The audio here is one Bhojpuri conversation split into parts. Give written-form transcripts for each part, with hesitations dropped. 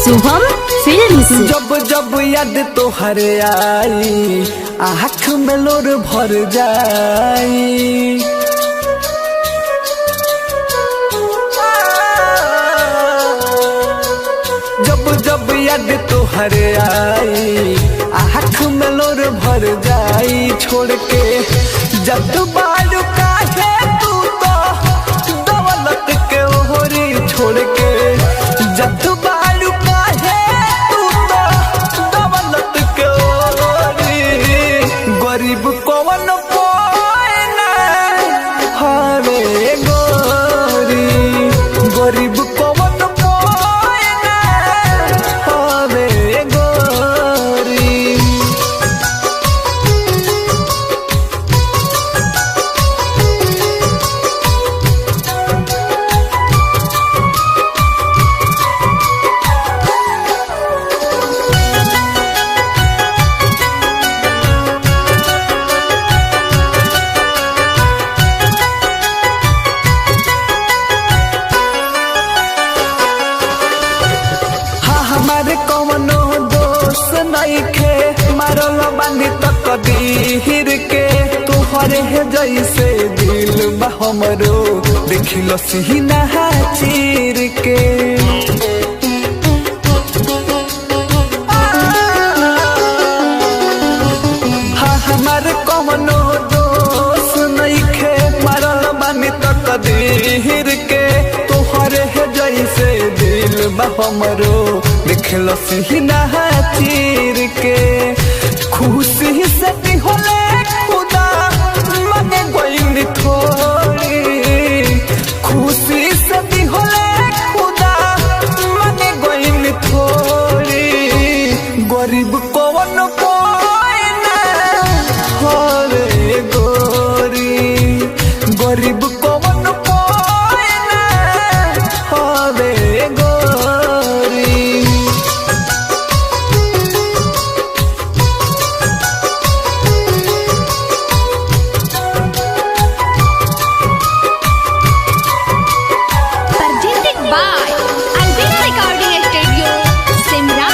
शुभम फिल्म्स। जब जब याद तोहर आई आँख में लोर भर जाई। जब जब याद तोहर आई आँख में लोर भर जाई। छोड़ के जब बालू काहे तू तो दौलत के ओहरी छोड़ के जब बालू काहे तू तो दौलत के ओहरी। गरीब कौन पोना हवे गोरी गरीब कौन पोना हवे गोरी। हमारे कौनो दोस्त नहीं खे मारल बानी तक दीहिर के। तोहरे है जैसे दिल बा हमरो देखिल सीना चीर के। हाँ हमारे कौनो दोस्त नहीं खे मारल बानी तक दीहिर के। तोहरे है जैसे दिल बा हमरो देखल सीना चीर के। खुशी से होले खुदा मने गोइंद थोड़ी। खुशी से होले खुदा मने गोइंद थोड़ी। गरीब कौन पोना हवे गोरी गरीब कौन पोना हवे गोरी। Presented by Albina Recording Studio, Simra।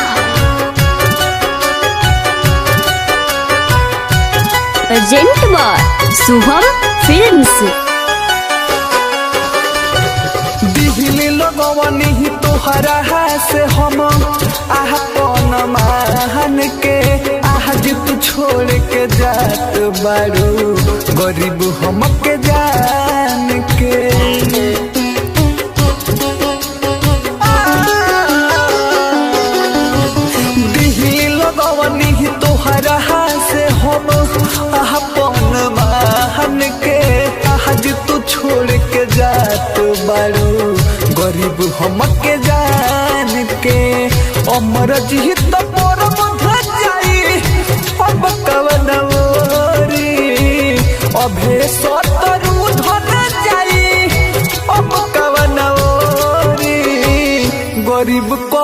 Present by Shubham films. दिहली लगवनी ही तोहरा से हम आपन मान के। आज तू छोड़ के जात बारू गरीब हमके जान के। दिहली लगवनी ही तोहरा से हम आपन मान के। आज तू छोड़ के जात बारू गरीब हमके जान के। अमर जी तो मोर बुझ जाई अब कवन ओरी। अभे सतरू धन जाई अब कवन ओरी। गरीब को